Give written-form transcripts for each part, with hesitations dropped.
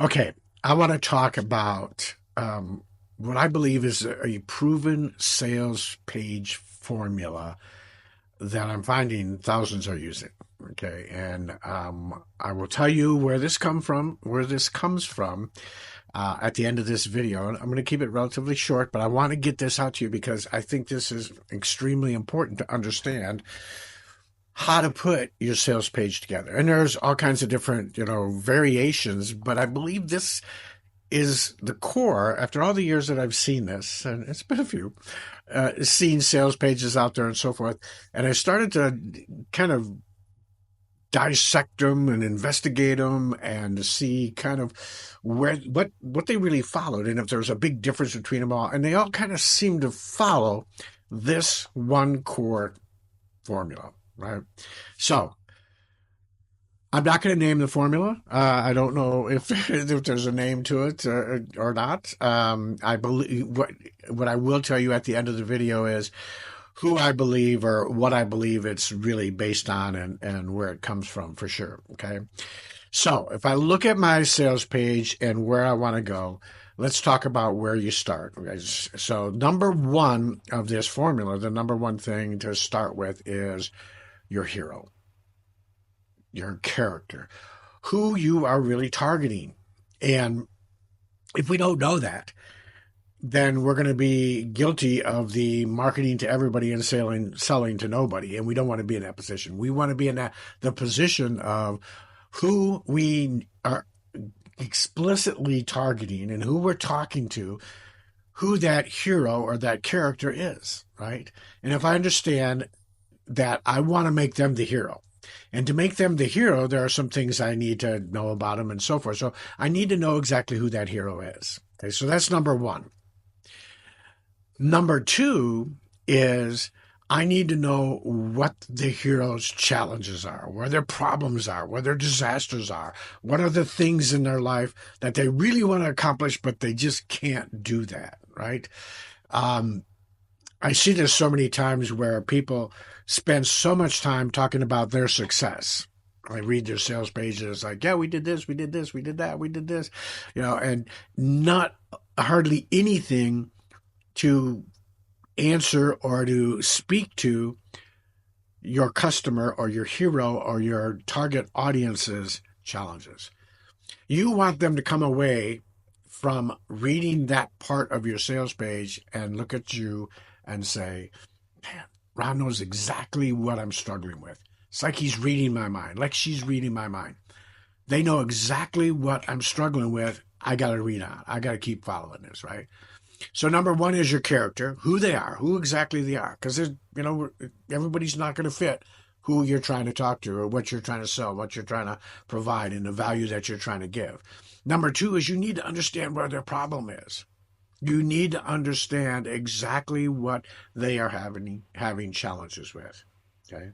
Okay, I want to talk about what I believe is a proven sales page formula that I'm finding thousands are using. Okay, and I will tell you where this comes from at the end of this video. And I'm going to keep it relatively short, but I want to get this out to you because I think this is extremely important to understand how to put your sales page together. And there's all kinds of different, variations, but I believe this is the core after all the years that I've seen this, and it's been a few, seen sales pages out there and so forth. And I started to kind of dissect them and investigate them and to see kind of what they really followed and if there's a big difference between them all. And they all kind of seem to follow this one core formula, right? So I'm not going to name the formula. I don't know if if there's a name to it or not. I believe what I will tell you at the end of the video is who I believe or what I believe it's really based on and where it comes from for sure. Okay. So if I look at my sales page and where I want to go, let's talk about where you start. Okay? So number one of this formula, the number one thing to start with is your hero, your character, who you are really targeting. And if we don't know that, then we're going to be guilty of the marketing to everybody and selling to nobody. And we don't want to be in that position. We want to be in the position of who we are explicitly targeting and who we're talking to, who that hero or that character is, right? And if I understand that, I want to make them the hero. And to make them the hero, there are some things I need to know about them and so forth. So I need to know exactly who that hero is. Okay, so that's number one. Number two is I need to know what the hero's challenges are, where their problems are, where their disasters are, what are the things in their life that they really want to accomplish, but they just can't do that, right? I see this so many times where people spend so much time talking about their success. I read their sales pages like, yeah, we did this, we did this, we did that, we did this, and not hardly anything to answer or to speak to your customer or your hero or your target audience's challenges. You want them to come away from reading that part of your sales page and look at you and say, man, Ron knows exactly what I'm struggling with. It's like he's reading my mind, like she's reading my mind. They know exactly what I'm struggling with. I got to read on. I got to keep following this, right? So number one is your character, who they are, who exactly they are, because everybody's not going to fit who you're trying to talk to or what you're trying to sell, what you're trying to provide, and the value that you're trying to give. Number two is you need to understand where their problem is. You need to understand exactly what they are having challenges with. Okay.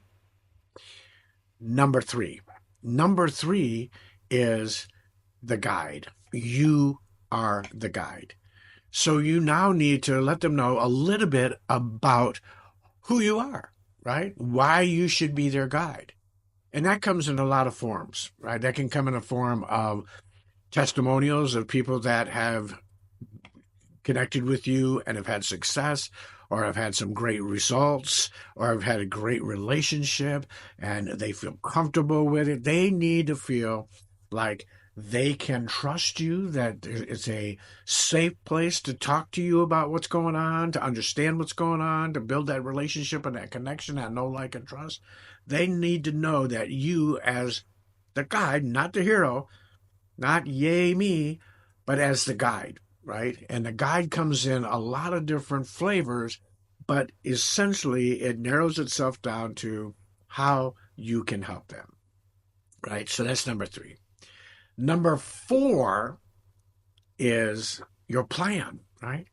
Number three. Number three is the guide. You are the guide. So you now need to let them know a little bit about who you are, right? Why you should be their guide. And that comes in a lot of forms, right? That can come in a form of testimonials of people that have connected with you and have had success or have had some great results or have had a great relationship and they feel comfortable with it. They need to feel like they can trust you, that it's a safe place to talk to you about what's going on, to understand what's going on, to build that relationship and that connection, that know, like, and trust. They need to know that you, as the guide, not the hero, not yay me, but as the guide, right? And the guide comes in a lot of different flavors, but essentially it narrows itself down to how you can help them, right? So that's number three. Number four is your plan, right?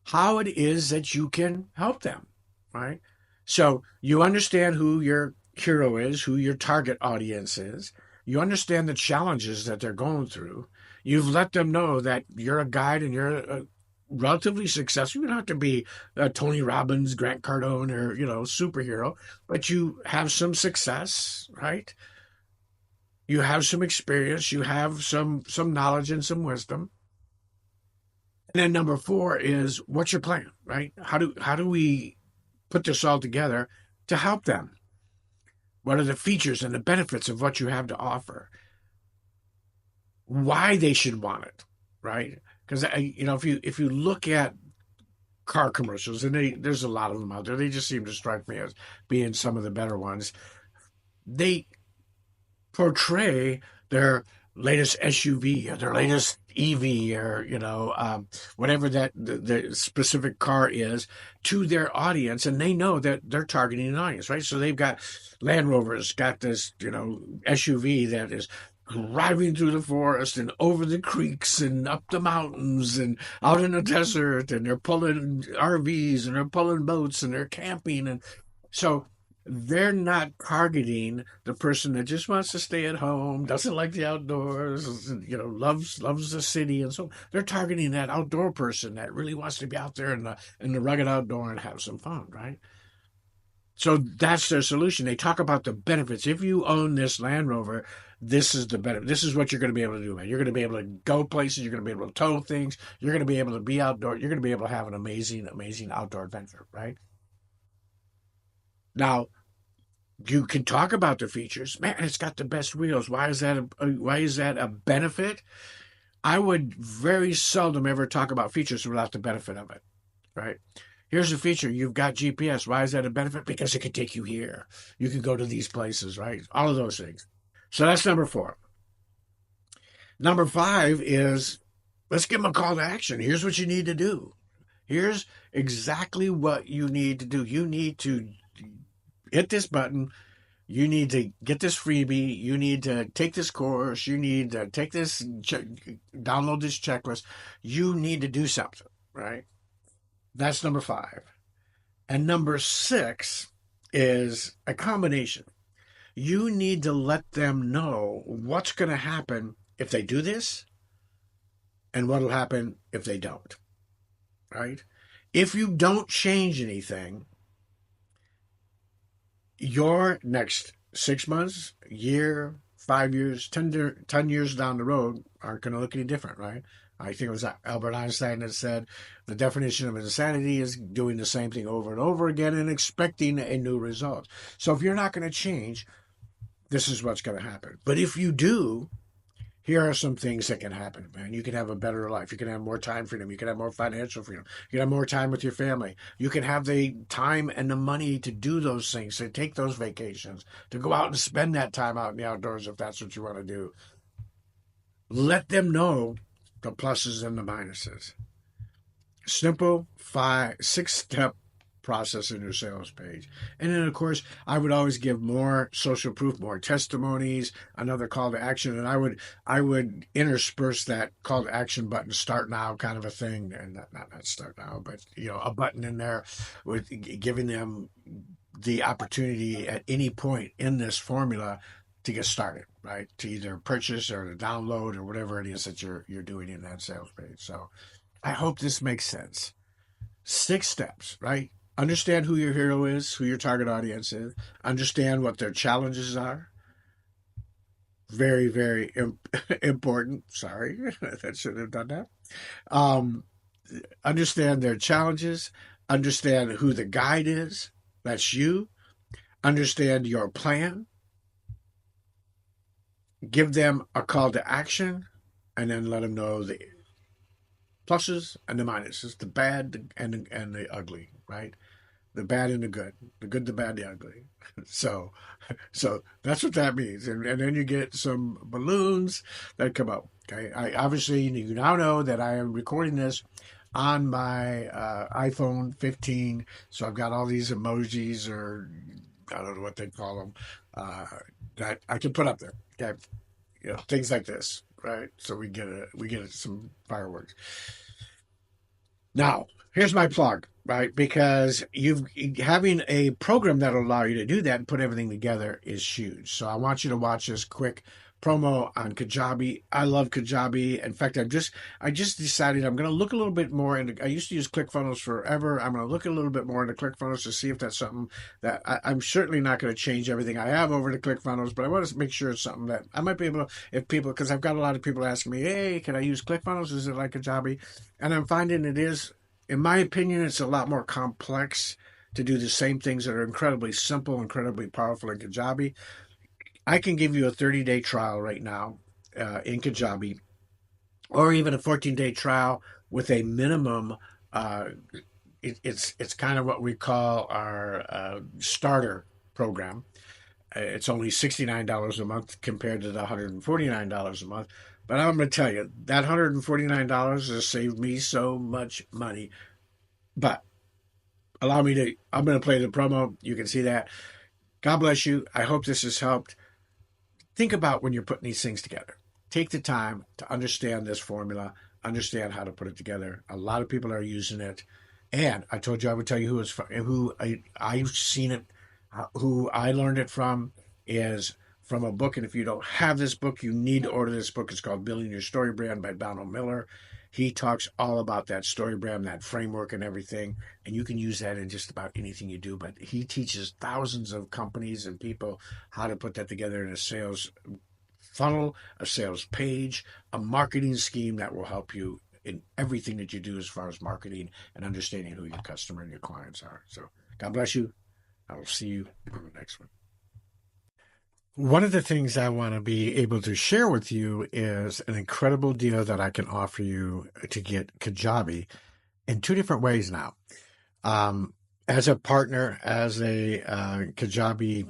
How it is that you can help them, right? So you understand who your hero is, who your target audience is. You understand the challenges that they're going through. You've let them know that you're a guide and you're relatively successful. You don't have to be Tony Robbins, Grant Cardone, or superhero, but you have some success, right? you have some experience, you have some knowledge and some wisdom. And then number four is, what's your plan, right? How do we put this all together to help them? What are the features and the benefits of what you have to offer? Why they should want it, right? Because if you look at car commercials, and there's a lot of them out there, they just seem to strike me as being some of the better ones. They portray their latest SUV or their latest EV, or whatever that the specific car is, to their audience, and they know that they're targeting an audience, right? So they've got Land Rover's got this SUV that is driving through the forest and over the creeks and up the mountains and out in the desert, and they're pulling RVs and they're pulling boats and they're camping, and so they're not targeting the person that just wants to stay at home, doesn't like the outdoors, loves the city, and so they're targeting that outdoor person that really wants to be out there in the rugged outdoor and have some fun, right? So that's their solution. They talk about the benefits. If you own this Land Rover, this is the benefit. This is what you're going to be able to do, man. You're going to be able to go places. You're going to be able to tow things. You're going to be able to be outdoor. You're going to be able to have an amazing, amazing outdoor adventure, right? Now, you can talk about the features. Man, it's got the best wheels. Why is that a benefit? I would very seldom ever talk about features without the benefit of it, right? Here's a feature. You've got GPS. Why is that a benefit? Because it can take you here. You can go to these places, right? All of those things. So that's number four. Number five is, let's give them a call to action. Here's what you need to do. Here's exactly what you need to do. You need to hit this button. You need to get this freebie. You need to take this course. You need to take this, download this checklist. You need to do something, right? That's number five. And number six is a combination. You need to let them know what's going to happen if they do this and what will happen if they don't, right? If you don't change anything, your next 6 months, year, 5 years, 10 years down the road aren't going to look any different, right? I think it was Albert Einstein that said the definition of insanity is doing the same thing over and over again and expecting a new result. So if you're not going to change, this is what's going to happen. But if you do, here are some things that can happen, man. You can have a better life. You can have more time freedom. You can have more financial freedom. You can have more time with your family. You can have the time and the money to do those things, to take those vacations, to go out and spend that time out in the outdoors if that's what you want to do. Let them know the pluses and the minuses. Simple 6-step process in your sales page. And then, of course, I would always give more social proof, more testimonies, another call to action, and I would intersperse that call to action button, start now kind of a thing, and not start now, but a button in there with giving them the opportunity at any point in this formula to get started, right? To either purchase or to download or whatever it is that you're doing in that sales page. So I hope this makes sense. 6 steps, right? Understand who your hero is, who your target audience is. Understand what their challenges are. Very, very important. Sorry, that shouldn't have done that. Understand their challenges. Understand who the guide is. That's you. Understand your plan. Give them a call to action, and then let them know the pluses and the minuses, the bad and the ugly, right? The bad and the good, the bad, the ugly. So that's what that means. And then you get some balloons that come up. Okay. Obviously, you now know that I am recording this on my iPhone 15. So I've got all these emojis, or I don't know what they call them, that I can put up there. Okay. Things like this, right? So we get some fireworks. Now, here's my plug, right? Because having a program that'll allow you to do that and put everything together is huge. So I want you to watch this quick promo on Kajabi. I love Kajabi. In fact, I just decided I'm going to look a little bit more into. I used to use ClickFunnels forever. I'm going to look a little bit more into ClickFunnels to see if that's something that I'm certainly not going to change everything I have over to ClickFunnels, but I want to make sure it's something that I might be able to. If people, because I've got a lot of people asking me, hey, can I use ClickFunnels? Is it like Kajabi? And I'm finding it is. In my opinion, it's a lot more complex to do the same things that are incredibly simple, incredibly powerful in Kajabi. I can give you a 30-day trial right now in Kajabi, or even a 14-day trial with a minimum. It's kind of what we call our starter program. It's only $69 a month compared to the $149 a month. But I'm going to tell you, that $149 has saved me so much money. But allow me to, I'm going to play the promo. You can see that. God bless you. I hope this has helped. Think about when you're putting these things together. Take the time to understand this formula, understand how to put it together. A lot of people are using it. And I told you I would tell you I've seen it, who I learned it from is from a book. And if you don't have this book, you need to order this book. It's called Building Your Story Brand by Donald Miller. He talks all about that story brand, that framework and everything. And you can use that in just about anything you do. But he teaches thousands of companies and people how to put that together in a sales funnel, a sales page, a marketing scheme that will help you in everything that you do as far as marketing and understanding who your customer and your clients are. So God bless you. I will see you on the next one. One of the things I want to be able to share with you is an incredible deal that I can offer you to get Kajabi in two different ways now. As a partner, as a Kajabi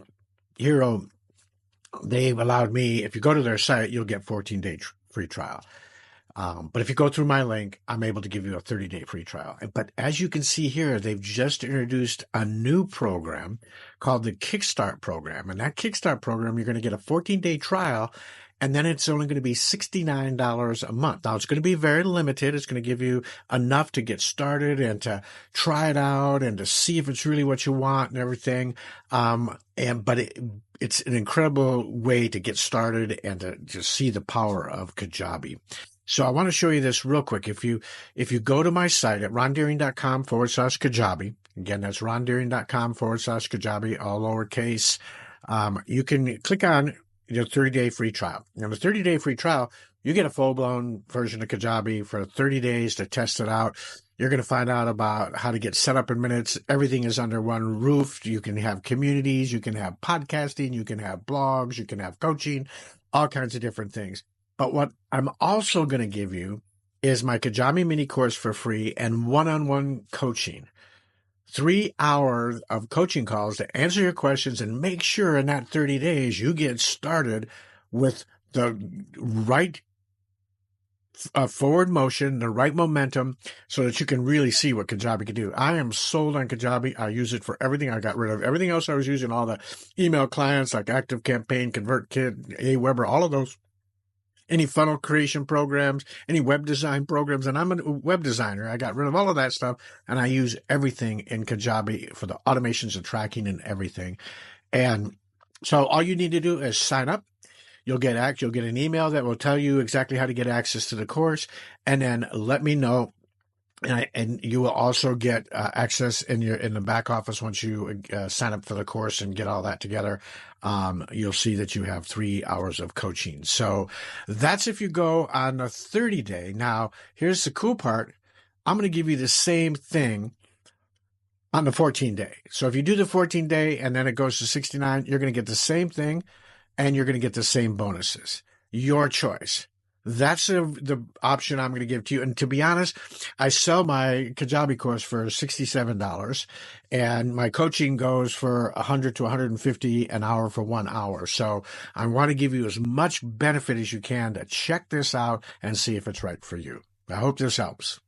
hero, they've allowed me, if you go to their site, you'll get 14-day free trial. But if you go through my link, I'm able to give you a 30-day free trial. But as you can see here, they've just introduced a new program called the Kickstart program. And that Kickstart program, you're going to get a 14-day trial, and then it's only going to be $69 a month. Now, it's going to be very limited. It's going to give you enough to get started and to try it out and to see if it's really what you want and everything. But it's an incredible way to get started and to just see the power of Kajabi. So I want to show you this real quick. If you go to my site at rondeering.com/Kajabi, again, that's rondeering.com/Kajabi, all lowercase, you can click on your 30-day free trial. Now, the 30-day free trial, you get a full-blown version of Kajabi for 30 days to test it out. You're going to find out about how to get set up in minutes. Everything is under one roof. You can have communities. You can have podcasting. You can have blogs. You can have coaching, all kinds of different things. But what I'm also going to give you is my Kajabi mini course for free and one-on-one coaching. 3 hours of coaching calls to answer your questions and make sure in that 30 days you get started with the right forward motion, the right momentum, so that you can really see what Kajabi can do. I am sold on Kajabi. I use it for everything. I got rid of everything else I was using, all the email clients like ActiveCampaign, ConvertKit, Aweber, all of those. Any funnel creation programs, any web design programs, and I'm a web designer. I got rid of all of that stuff, and I use everything in Kajabi for the automations and tracking and everything. And so all you need to do is sign up. You'll get an email that will tell you exactly how to get access to the course, and then let me know. And you will also get access in the back office once you sign up for the course and get all that together. You'll see that you have 3 hours of coaching. So that's if you go on a 30-day. Now, here's the cool part. I'm going to give you the same thing on the 14-day. So if you do the 14-day and then it goes to 69, you're going to get the same thing and you're going to get the same bonuses. Your choice. That's the option I'm going to give to you. And to be honest, I sell my Kajabi course for $67, and my coaching goes for $100 to $150 an hour for 1 hour. So I want to give you as much benefit as you can to check this out and see if it's right for you. I hope this helps.